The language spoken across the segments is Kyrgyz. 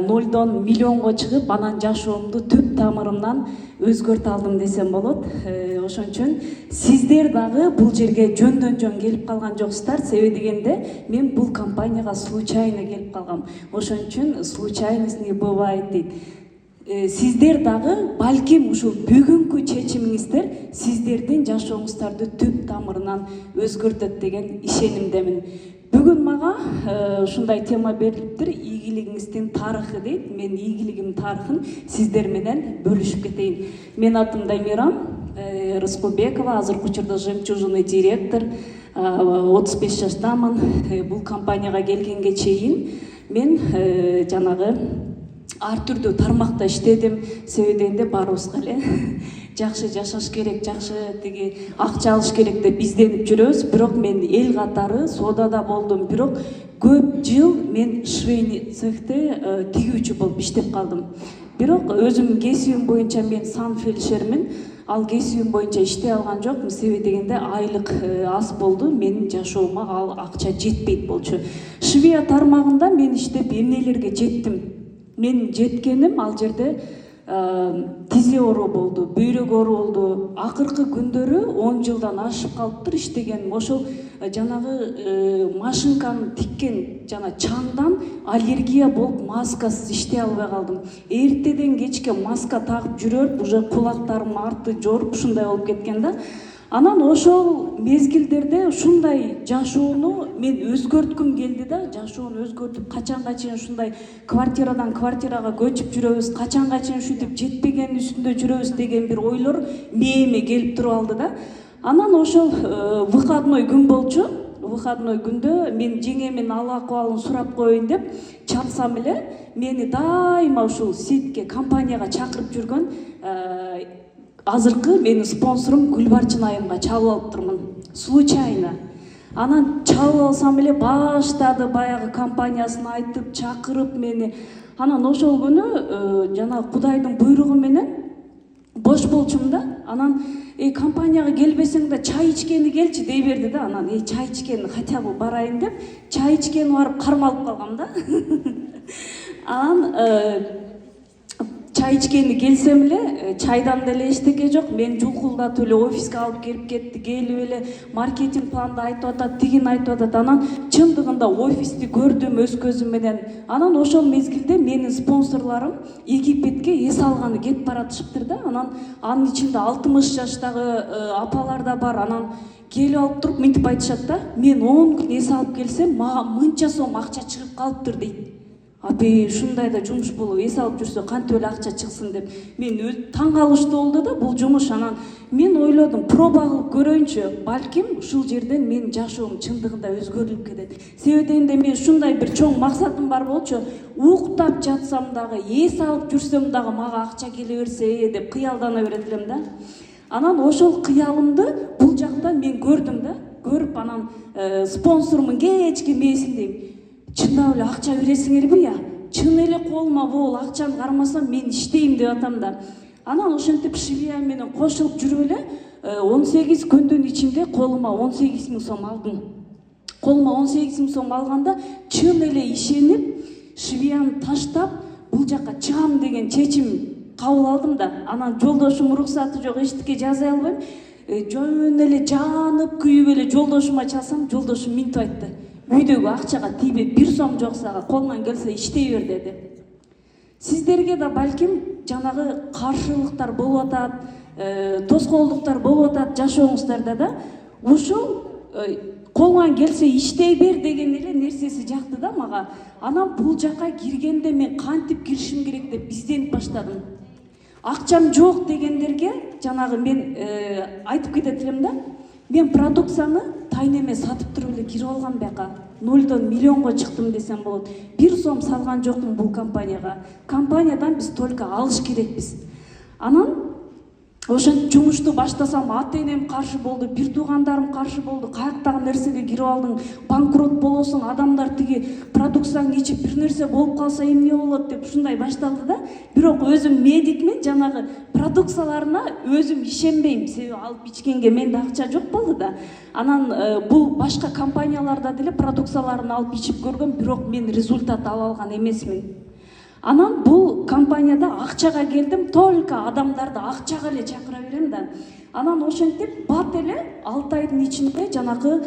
нолдон миллионго чыгып, анан жашоомду түп тамырымдан өзгөртө алдым десем болот. Ошон үчүн сиздер дагы бул жерге жөндөн жөн келип калган жоксуздар. Себеби дегенде мен бул компанияга случайно келип калгам. Ошон үчүн случайность не бывает дейт. Сиздер дагы балким ушул бүгүнкү чечимиңиздер сиздердин жашооңуздарды түп тамырынан өзгөртөт деген ишенимдемин. Бүгүн мага ушундай тема берилиптир, ийгилигиңиздин тарыхы дейт. Мен ийгилигимдин тарыхын сиздер менен бөлүшүп кетейин. Мен атым Дамирам Рыскулбекова, азыркы учурда жемчужный директор, 35 жаштамын. Бул компанияга келгенге чейин мен жанагы ар түрдүү тармакта иштедим. Себеби дегенде баарыбызга эле жакшы жашаш керек, жакшы тиги акча алыш керек деп изденип жүрөбүз. Бирок мен эл катары соодада болдум. Бирок көп жыл мен швейный цехте тигүүчү болуп иштеп калдым. Бирок өзүмдүн кесибим боюнча мен санфельдшермин. Ал кесибим боюнча иштей алган жокмун. Себеби дегенде айлык аз болду. Менин жашоомо ал акча жетпейт болчу. Швея тармагында мен иштеп эмнелерге жеттим. Мен жеткеним ал жерде тизе оору болду, бүйрөк оору болду. Акыркы күндөрү 10 жылдан ашып калыптыр иштегеним. Ошол жанагы машинканы тиккен жана чаңдан аллергия болуп маскасыз иштей албай калдым. Эртеден кечке маска тагып жүрөп, уже кулактарым арты жоруп ушундай болуп кеткен да. Анан ошол мезгилдерде ушундай жашоону мен өзгөрткүм келди да, жашоону өзгөртүп качанга чейин ушундай квартирадан квартирага көчүп жүрөбүз, качанга чейин ушинтип жетпегендин үстүндө жүрөбүз деген бир ойлор мээме келип туруп алды да. Анан ошол выходной күн болчу. Выходной күндө мен жеңемин ал акыбалын сурап коеюн деп чапсам эле, мени дайыма ушул ситке, компанияга чакырып жүргөн азыркы менин спонсорум Гүлбарчын айымга чалып алыптырмын. Случайно. Анан чалып алсам эле баштады баягы компаниясын айтып, чакырып мени. Анан ошол күнү жана Кудайдын буйругу менен бош болчумун да. Анан компанияга келбесең да чай ичкени келчи дей берди да. Анан чай ичкени хотя бы барайын деп чай ичкени барып кармалып калгам да. Анан чай ичкени келсем эле чайдан деле эчтеке жок. Мен жулкулдатып эле офиске алып келип кетти. Келип эле маркетинг планды айтып атат, тигин айтып атат. Анан чындыгында офисти көрдүм өз көзүм менен. Анан ошол мезгилде менин спонсорлорум Египетке эс алганы кетип баратышыптыр да. Анан анын ичинде 60 жаштагы апалар да бар. Анан келип алып туруп мынтип айтышат да. Мен 10 күн эс алып келсем, мага мынча сом акча чыгып калыптыр дейт. Апи ушундай да жумуш болуп эс алып жүрсө кантип эле акча чыксын деп мен таң калыштуу болду да бул жумуш. Анан мен ойлодум, проба кылып көрөйүнчү, балким ушул жерден менин жашоом чындыгында өзгөрүлүп кетет. Себеби дегенде мен ушундай бир чоң максатым бар болчу. Уктап жатсам дагы, эс алып жүрсөм дагы мага акча келе берсе деп кыялдана берет элем да. Анан ошол кыялымды бул жактан мен көрдүм да. Көрүп анан спонсорумун кечки мээсин дейм. Чындап эле акча бересиңерби я? Чын эле колума бул акчаны кармасам мен иштейм деп атам да. Анан ошентип Швея менен кошулуп жүрүп эле 18 күндүн ичинде колума 18 000 сом алдым. Колума 18 000 сом алганда чын эле ишенип Швеяны таштап бул жакка чыгам деген чечим кабыл алдым да. Анан жолдошум уруксаты жок, эчтеке жаза албайм. Жөн эле жанып күйүп эле жолдошума чалсам, жолдошум мынтип айтты. Үйдөгү акчага тийбей 1 сом жок сага, колуңан келсе иштей бер деди. Сиздерге да балким жанагы каршылыктар болуп атат, тоскоолдуктар болуп атат жашооңуздарда да. Ушул колуңан келсе иштей бер деген эле нерсеси жакты да мага. Анан бул жакка киргенде мен кантип киришим керек деп изденип баштадым. Акчам жок дегендерге жанагы мен айтып кетет элем да. Мен продукцияны тайнеме сатып туруп эле кирип алгам бияка. Нолдон миллионго чыктым десем болот. 1 сом салган жокмун бул компанияга. Компаниядан биз только алыш керекпиз. Анан ошентип жумушту баштасам ата-энем каршы болду, бир туугандарым каршы болду. Каяктагы нерсеге кирип алдың, банкрот болосуң, адамдар тиги продукцияны ичип бир нерсе болуп калса эмне болот деп ушундай башталды да. Бирок өзүм медикмен, жанагы продукцияларына өзүм ишенбейм. Себеби алып ичкенге менде акча жок болду да. Анан бул башка компанияларда деле продукцияларын алып ичип көргөм, бирок мен результат ала алган эмесмин. Анан бул компанияда акчага келдим, только адамдарды акчага эле чакыра берем да. Анан ошентип бат эле 6 айдын ичинде жанагы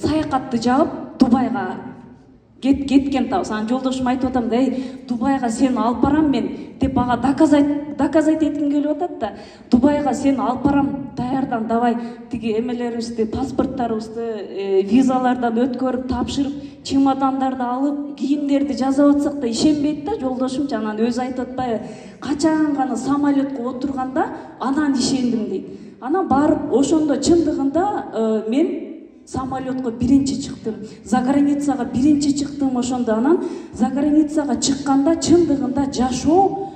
саякатты жаап Дубайга кеткен табыз. Анан жолдошум айтып атам да, Дубайга сени алып барам мен деп ага доказать этким келип атат да. Дубайга сени алып барам, даярдан давай тиги эмелерибизди, паспорттарыбызды, визалардан өткөрүп, тапшырып, чемодандарды алып, кийимдерди жасап атсак да ишенбейт да жолдошум. Анан өзү айтып атпайбы, качан гана самолетке отурганда анан ишендим дейт. Анан барып ошондо чындыгында мен самолетко биринчи чыктым, за границага биринчи чыктым ошондо. Анан за границага чыкканда чындыгында жашоо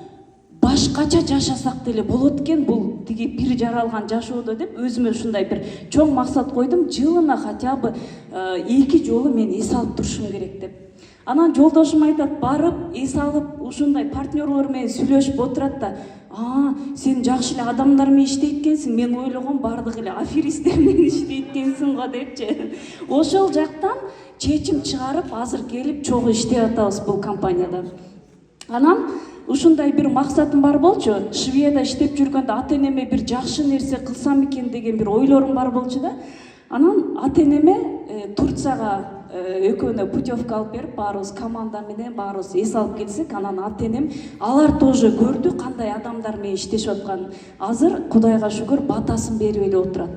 башкача жашасак деле болот экен, бул тиги бир жаралган жашоодо деп өзүмө ушундай бир чоң максат койдум. Жылына хотя бы 2 жолу мен эс алып турушум керек деп. Анан жолдошум айтат, барып эс алып ушундай партнерлор менен сүйлөшүп отурат да, сен жакшы эле адамдар менен иштейт экенсиң, мен ойлогом бардык эле аферисттер менен иштейт экенсиң го депчи. Ошол жактан чечим чыгарып азыр келип чогуу иштеп атабыз бул компанияда. Анан ушундай бир максатым бар болчу. Шведияда иштеп жүргөндө ата-энеме бир жакшы нерсе кылсам экен деген бир ойлорум бар болчу да. Анан ата-энеме Турцияга экөөнө путевка алып берип, баарыбыз команда менен баарыбыз эс алып келсек, анан ата-энем алар тоже көрдү кандай адамдар менен иштешип атканын. Азыр Кудайга шүгүр батасын берип эле отурат.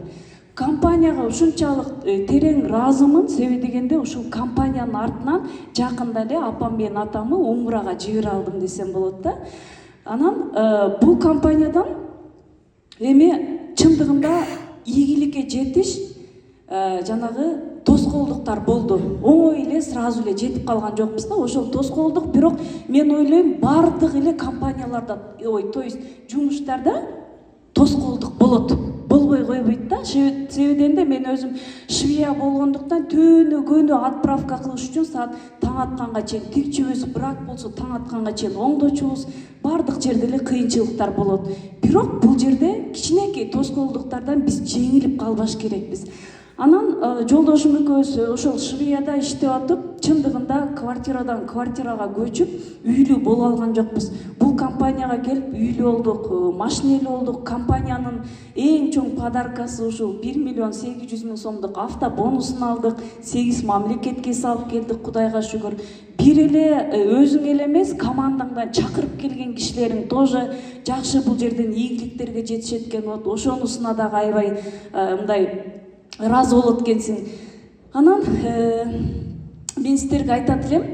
Компанияга ушунчалык терең ыраазымын, себеби дегенде ушул компаниянын артынан жакында эле апам менен атамы умрага жибере алдым десем болот да. Анан бул компаниядан эми чындыгында ийгиликке жетиш жанагы тоскоолдуктар болду. Оңой эле сразу эле жетип калган жокпуз да. Ошол тоскоолдук, бирок мен ойлойм бардык эле компанияларда, то есть жумуштарда тоскоолдук болот. Болбой койбойт да. Себеби дегенде мен өзүм Швея болгондуктан күнү отправка кылыш үчүн саат таң атканга чейин, тикчибиз брак болсо таң атканга чейин оңдочубуз. Бардык жерде эле кыйынчылыктар болот. Бирок бул жерде кичинекей тоскоолдуктардан биз жеңилип калбаш керекпиз. Анан жолдошум экөөбүз ошол Шведияда иштеп атып, чындыгында квартирадан квартирага көчүп, үйлүү боло алган жокпуз. Бул компанияга келип үйлүү болдук, машинелүү болдук. Компаниянын эң чоң подаркасы ушул 1,8 миллион сомдук авто бонусун алдык. 8 мамлекетке салып келдик, Кудайга шүгүр. Бир эле өзүң эле эмес, командаңдан чакырып келген кишилериң тоже жакшы бул жерден ийгиликтерге жетишет экен. Ошонусуна дагы аябай мындай ыраазы болот экенсиң. Анан мен сиздерге айтат элем,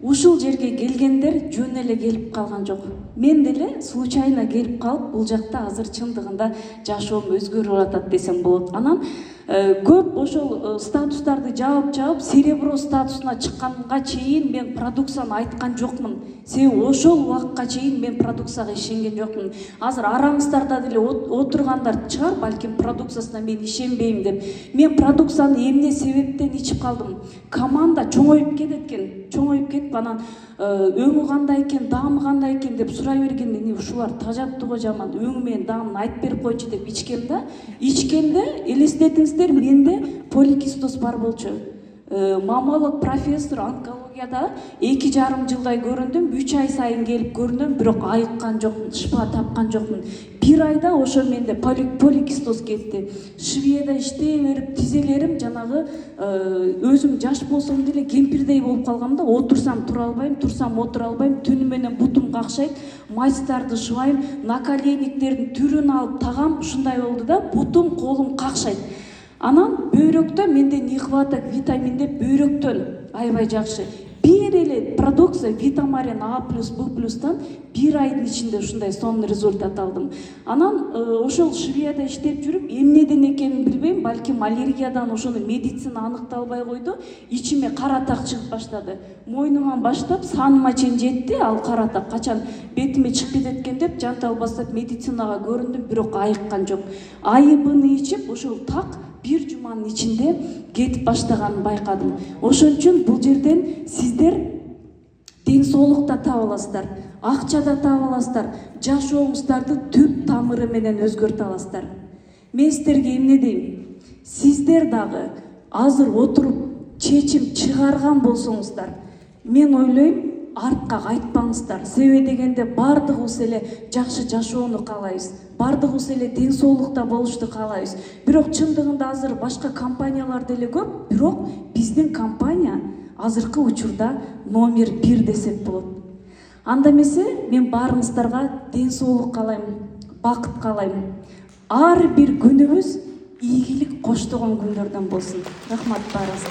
ушул жерге келгендер жөн эле келип калган жок. Мен деле случайно келип калып, бул жакта азыр чындыгында жашоом өзгөрүп атат десем болот. Анан көп ошол статустарды жаап серебро статусуна чыкканга чейин мен продукцияны айткан жокмун. Себеби ошол убакка чейин мен продукцияга ишенген жокмун. Азыр арамыздарда деле отургандар чыгар, балким продукциясына мен ишенбейм деп. Мен продукцияны эмне себептен ичип калдым? Команда чоңоюп кетет экен, чоңоюп кетип анан өңү кандай экен, даамы кандай экен деп сурай бергенде, ушулар тажаттыго жаман, өңү менен даамын айтып берип койчу деп ичкем да. Ичкенде элестетиңиздер, менде поликистоз бар болчу. Мамалык профессор онкологияда 2,5 жылдай көрүндүм, 3 ай сайын келип көрүнөм, бирок айыккан жокмун, шифа тапкан жокмун. 1 айда ошо менде поликистоз кетти. Шведияда иштей берип тизелерим жанагы өзүм жаш болсом деле кемпирдей болуп калгам да. Отурсам тура албайм, турсам отура албайм, түнү менен бутум какшайт, мастарды шыбайм, наколенниктердин түрүн алып тагам, ушундай болду да, бутум колум какшайт. Анан бөйрөктө менде нехваток витамин деп бөйрөктөн аябай жакшы. Бир эле продукция Витамарин А+, Б+тан 1 айдын ичинде ушундай сонун результат алдым. Анан ошол Шведияда иштеп жүрүп, эмнеден экенин билбейм, балким аллергиядан ошону медицина аныкталбай койду, ичиме кара так чыгып баштады. Мойнуман баштап сааныма чейин жетти, ал кара так качан бетиме чыгып кетет экен деп жантал бастап медицинага көрүндүм, бирок айыккан жок. Айыбыны ичип ошол так 1 жуманын ичинде кетип баштаганын байкадым. Ошон үчүн бул жерден сиздер ден соолукта таап аласыздар, акча да таап аласыздар, жашооңуздарды түп тамыры менен өзгөртө аласыздар. Мен сиздерге эмне дейм? Сиздер дагы азыр отуруп чечим чыгарган болсоңуздар, мен ойлойм, артка кайтпаңыздар. Себеби дегенде бардыгыбыз эле жакшы жашоону каалайбыз. Бардыгыбыз эле ден соолукта болушту каалайбыз. Бирок чындыгында азыр башка компаниялар деле көп, бирок биздин компания азыркы учурда номер 1 десек болот. Анда эмесе мен баарыңыздарга ден соолук каалайм, бакыт каалайм. Ар бир күнүбүз ийгилик коштогон күндөрдөн болсун. Рахмат баарыңызга.